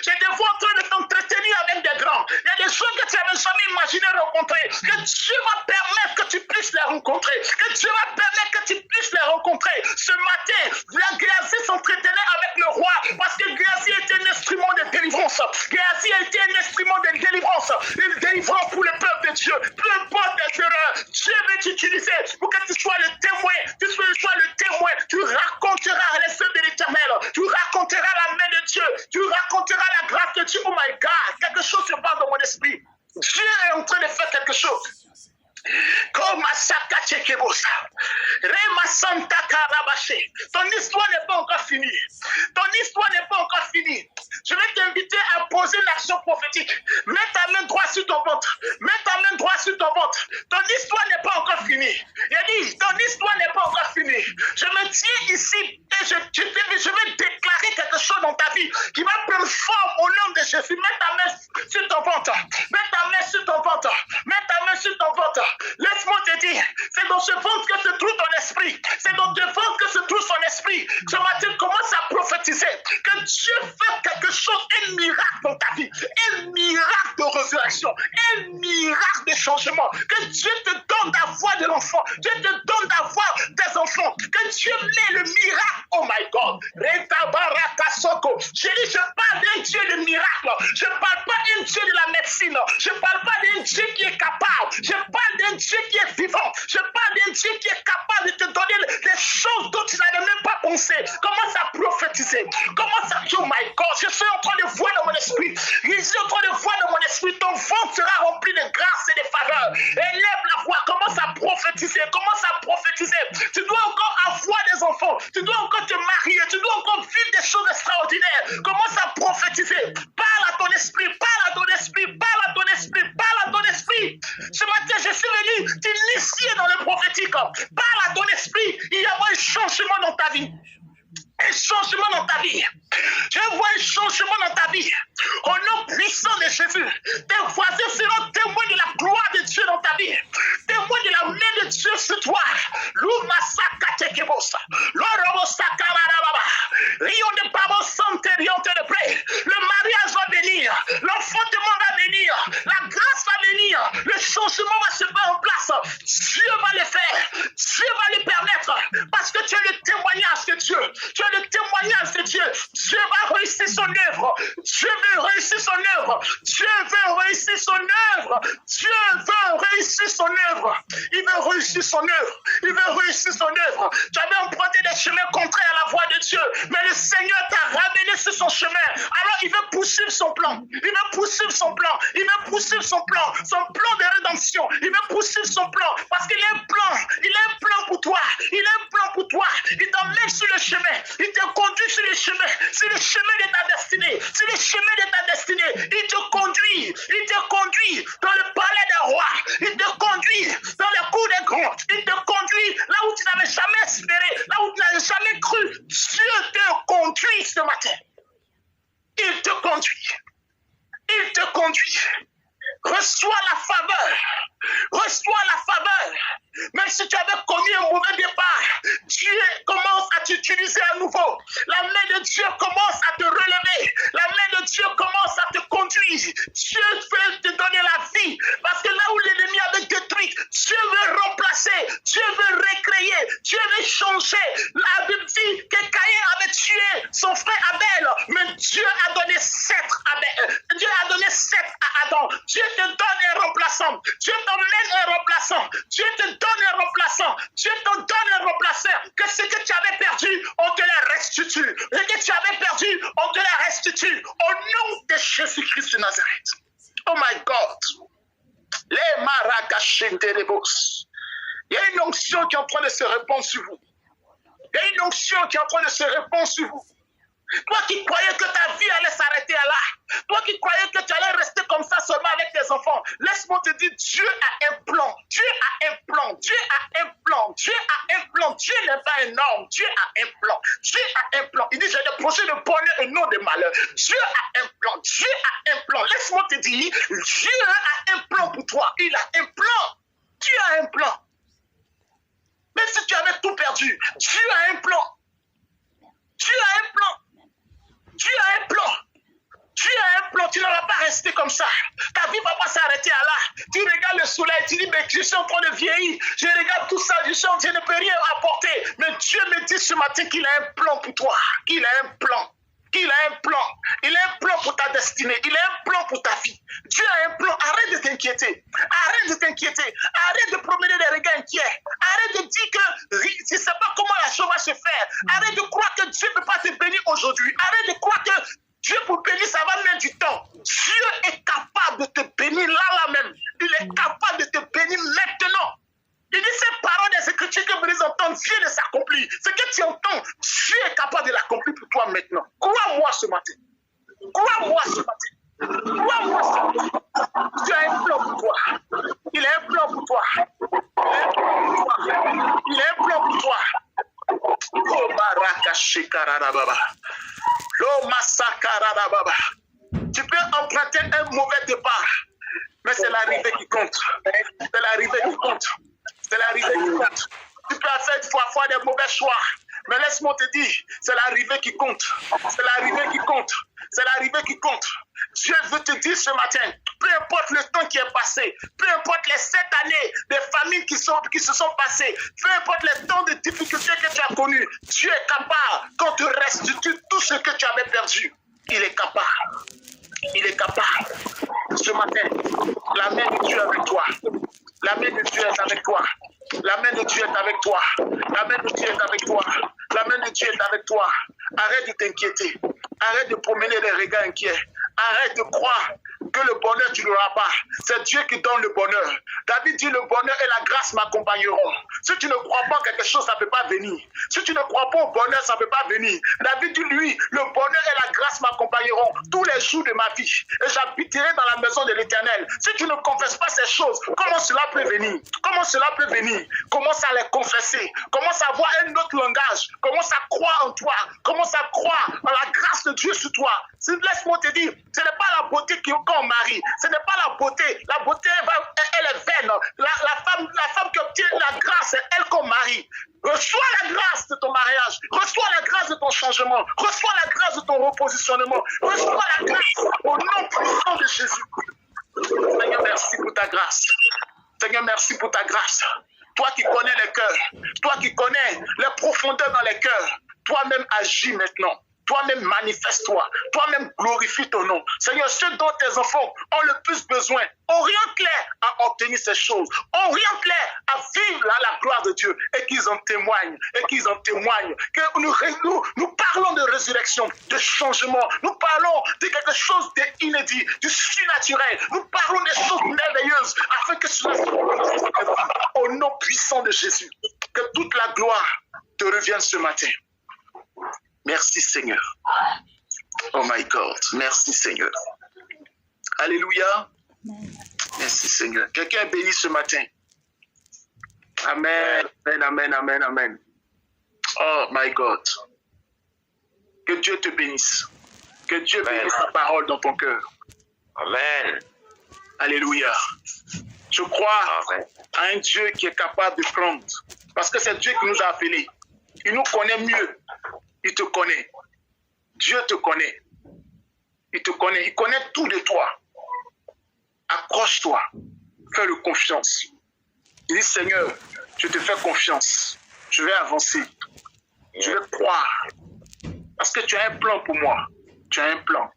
Speaker 1: Je te vois en train de t'entretenir avec des grands. Il y a des gens que tu n'avais jamais imaginé rencontrer. Que Dieu va permettre que tu puisses les rencontrer. Que Dieu va permettre que tu puisses les rencontrer. Ce matin, la Géasi s'entretenait avec le roi parce que Géasi était un instrument de délivrance. Géasi a été un instrument de délivrance. Il délivrant pour le peuple de Dieu. Peu importe les erreurs, Dieu veut t'utiliser pour que tu sois le témoin. Tu raconteras les œuvres de l'Éternel. Tu raconteras la main de Dieu. Tu raconteras la grâce de Dieu. Oh my God, quelque chose se passe dans mon esprit. Dieu est en train de faire quelque chose. Comme Asaka Tchekebosa, Rema Santa Karabaché. Ton histoire n'est pas encore finie. Ton histoire n'est pas encore finie. Je vais t'inviter à poser une action prophétique. Mets ta main droite sur ton ventre. Mets ta main droite sur ton ventre. Ton histoire n'est pas encore finie. Il a dit, ton histoire n'est pas encore finie. Je me tiens ici et je vais déclarer quelque chose dans ta vie qui va prendre forme au nom de Jésus. Mets ta main sur ton ventre. Mets ta main sur ton ventre. Mets ta main sur ton ventre. Laisse-moi te dire, c'est dans ce ventre que se trouve ton esprit. C'est dans ce ventre que se trouve son esprit. Ce matin, commence à prophétiser que Dieu fait quelque chose, un miracle dans ta vie, un miracle de résurrection, un miracle de changement. Que Dieu te donne d'avoir de l'enfant. Dieu te donne d'avoir des enfants. Que Dieu met le miracle. Oh my God. Je parle d'un Dieu de miracle. Je ne parle pas d'un Dieu de la médecine. Je ne parle pas d'un Dieu qui est capable. Je parle d'un Dieu qui est vivant. Je parle d'un Dieu qui est capable de te donner des choses dont tu n'avais même pas pensé. Commence à prophétiser. Commence à dire, oh my God, je suis en train de voir dans mon esprit. Je suis en train de voir dans mon esprit. Ton ventre sera rempli de grâce et de faveur. Élève la voix. Commence à prophétiser. Commence à prophétiser. Tu dois encore avoir des enfants. Tu dois encore te marier. Tu dois encore vivre des choses extraordinaires. Commence à prophétiser. Parle à ton esprit. Parle à ton esprit. Parle à ton esprit. Parle à ton esprit. Ce matin, je suis venu t'initier dans le prophétique. Parle à ton esprit. Il y aura un changement dans ta vie. Un changement dans ta vie. Je vois un changement dans ta vie. Au nom puissant de Jésus, tes voisins seront témoins de la gloire de Dieu dans ta vie. Témoins de la main de Dieu sur toi. Le mariage va venir. L'enfantement va venir. La grâce va venir. Le changement va se mettre en place. Dieu va le faire. Dieu va le permettre. Parce que tu es le témoignage de Dieu. Tu es le témoignage de Dieu. Dieu va réussir son œuvre. Dieu veut réussir son œuvre. Dieu veut réussir son œuvre. Dieu veut réussir son œuvre. Il veut réussir son œuvre. Il veut réussir son œuvre. Tu avais emprunté des chemins contraires à la voie de Dieu. Mais le Seigneur t'a ramené sur son chemin. Alors il veut poursuivre son plan. Il veut poursuivre son plan. Il veut poursuivre son plan. Son plan de rédemption. Il veut poursuivre son plan. Parce qu'il a un plan. Il a un plan pour toi. Il a un plan pour toi. Il t'emmène sur le chemin. Il te conduit sur le chemin de ta destinée, sur le chemin de ta destinée. Il te conduit dans le palais des rois. Il te conduit dans les cours des grands. Il te conduit là où tu n'avais jamais espéré, là où tu n'avais jamais cru. Dieu te conduit ce matin. Il te conduit. Il te conduit. Reçois la faveur. Reçois la faveur. Même si tu avais connu un mauvais départ, Dieu commence à t'utiliser à nouveau. La main de Dieu commence à te relever. La main de Dieu commence à te conduire. Dieu veut te donner la vie. Parce que là où l'ennemi avait détruit, Dieu veut remplacer, Dieu veut recréer, Dieu veut changer. La Bible dit que Caïn avait tué son frère Abel, mais Dieu a donné sceptre à Abel. Dieu a donné sceptre à Adam. Dieu te donne un remplaçant. Dieu t'emmène un remplaçant. Dieu te donne un remplaçant. Dieu te donne un remplaçant. Que ce que tu avais perdu, on te le restitue. Ce que tu avais perdu, on te le restitue. Au nom de Jésus-Christ de Nazareth. Oh my God. Les maracachenterebos. Il y a une onction qui est en train de se répandre sur vous. Il y a une onction qui est en train de se répandre sur vous. Toi qui croyais que ta vie allait s'arrêter là, toi qui croyais que tu allais rester comme ça seulement avec tes enfants, laisse-moi te dire, Dieu a un plan, Dieu a un plan, Dieu a un plan, Dieu a un plan, Dieu n'est pas un homme, Dieu a un plan, Dieu a un plan. Il dit, j'ai des projets de bonheur et non de malheur. Dieu a un plan, Dieu a un plan. Laisse-moi te dire, Dieu a un plan pour toi, il a un plan, Dieu a un plan. Même si tu avais tout perdu, Dieu a un plan. Dieu a un plan. Dieu a un plan. Dieu a un plan. Tu ne vas pas rester comme ça. Ta vie ne va pas s'arrêter à là. Tu regardes le soleil, tu dis, mais je suis en train de vieillir. Je regarde tout ça, je ne peux rien apporter. Mais Dieu me dit ce matin qu'il a un plan pour toi. Qu'il a un plan. Qu'il a un plan. Il a un plan pour ta destinée. Il a un plan pour ta vie. Dieu a un plan. Arrête de t'inquiéter. Arrête de t'inquiéter. Arrête de promener des regards inquiets. Arrête de dire que tu ne sais pas comment la chose va se faire. Arrête de croire que Dieu ne peut pas te bénir aujourd'hui. Arrête de croire que Dieu pour bénir, ça va mettre du temps. Dieu est capable de te bénir là même. Il est capable de te bénir maintenant. Il dit, ces paroles des Écritures que vous entendez, Dieu les accomplit. Ce que tu entends, Dieu est capable de l'accomplir pour toi maintenant. Crois-moi ce matin. Crois-moi ce matin. Crois-moi ce matin. Dieu a un plan pour toi. Il a un plan pour toi. Il a un plan pour toi. Oh, baraka shekarababa. Lo masakarababa. Tu peux emprunter un mauvais départ, mais c'est l'arrivée qui compte. C'est l'arrivée qui compte. C'est l'arrivée qui compte. Tu peux faire parfois des mauvais choix, mais laisse-moi te dire, c'est l'arrivée qui compte. C'est l'arrivée qui compte. C'est l'arrivée qui compte. Dieu veut te dire ce matin, peu importe le temps qui est passé, peu importe les 7 années de familles qui se sont passées, peu importe les temps de difficultés que tu as connus, Dieu est capable qu'on te restitue tout ce que tu avais perdu. Il est capable. Il est capable. Ce matin, la main de Dieu est avec toi. La main de Dieu est avec toi. La main de Dieu est avec toi. La main de Dieu est avec toi. La main de Dieu est avec toi. Arrête de t'inquiéter. Arrête de promener les regards inquiets. Arrête de croire que le bonheur, tu ne l'auras pas. C'est Dieu qui donne le bonheur. David dit, le bonheur et la grâce m'accompagneront. Si tu ne crois pas quelque chose, ça ne peut pas venir. Si tu ne crois pas au bonheur, ça ne peut pas venir. David dit, lui, le bonheur et la grâce m'accompagneront tous les jours de ma vie. Et j'habiterai dans la maison de l'Éternel. Si tu ne confesses pas ces choses, comment cela peut venir? Comment cela peut venir? Commence à les confesser. Commence à avoir un autre langage. Commence à croire en toi. Commence à croire en la grâce de Dieu sur toi. Laisse-moi te dire, ce n'est pas la beauté qu'on marie. Ce n'est pas la beauté. La beauté, elle est vaine. La femme qui obtient la grâce, c'est elle qu'on marie. Reçois la grâce de ton mariage. Reçois la grâce de ton changement. Reçois la grâce de ton repositionnement. Reçois la grâce au nom puissant de Jésus. Seigneur, merci pour ta grâce. Seigneur, merci pour ta grâce. Toi qui connais les cœurs, toi qui connais les profondeurs dans les cœurs, toi-même agis maintenant. Toi-même manifeste-toi, toi-même glorifie ton nom. Seigneur, ceux dont tes enfants ont le plus besoin, oriente-les à obtenir ces choses, oriente-les à vivre la gloire de Dieu et qu'ils en témoignent, que nous parlons de résurrection, de changement, nous parlons de quelque chose d'inédit, du surnaturel, nous parlons des choses merveilleuses afin que cela se produise au nom puissant de Jésus. Que toute la gloire te revienne ce matin. Merci Seigneur. Oh my God. Merci Seigneur. Alléluia. Merci Seigneur. Quelqu'un est béni ce matin. Amen. Amen. Amen. Amen. Amen. Oh my God. Que Dieu te bénisse. Que Dieu bénisse sa parole dans ton cœur.
Speaker 4: Amen.
Speaker 1: Alléluia. Je crois à un Dieu qui est capable de prendre. Parce que c'est Dieu qui nous a appelés. Il nous connaît mieux. Il te connaît. Dieu te connaît. Il te connaît. Il connaît tout de toi. Accroche-toi. Fais-le confiance. Je dis, Seigneur, je te fais confiance. Je vais avancer. Je vais croire. Parce que tu as un plan pour moi. Tu as un plan.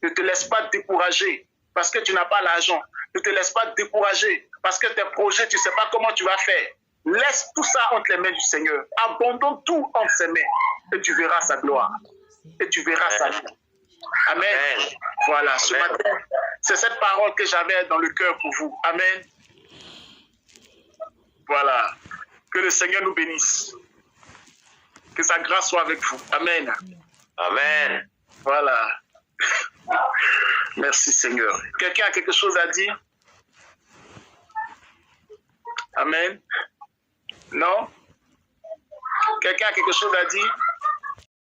Speaker 1: Ne te laisse pas décourager parce que tu n'as pas l'argent. Ne te laisse pas décourager parce que tes projets, tu ne sais pas comment tu vas faire. Laisse tout ça entre les mains du Seigneur. Abandonne tout entre ses mains et tu verras sa gloire. Et tu verras sa vie. Amen. Voilà, ce matin, c'est cette parole que j'avais dans le cœur pour vous. Amen. Voilà. Que le Seigneur nous bénisse. Que sa grâce soit avec vous. Amen.
Speaker 4: Amen.
Speaker 1: Voilà. Merci Seigneur. Quelqu'un a quelque chose à dire? Amen. Non? Quelqu'un a quelque chose à dire?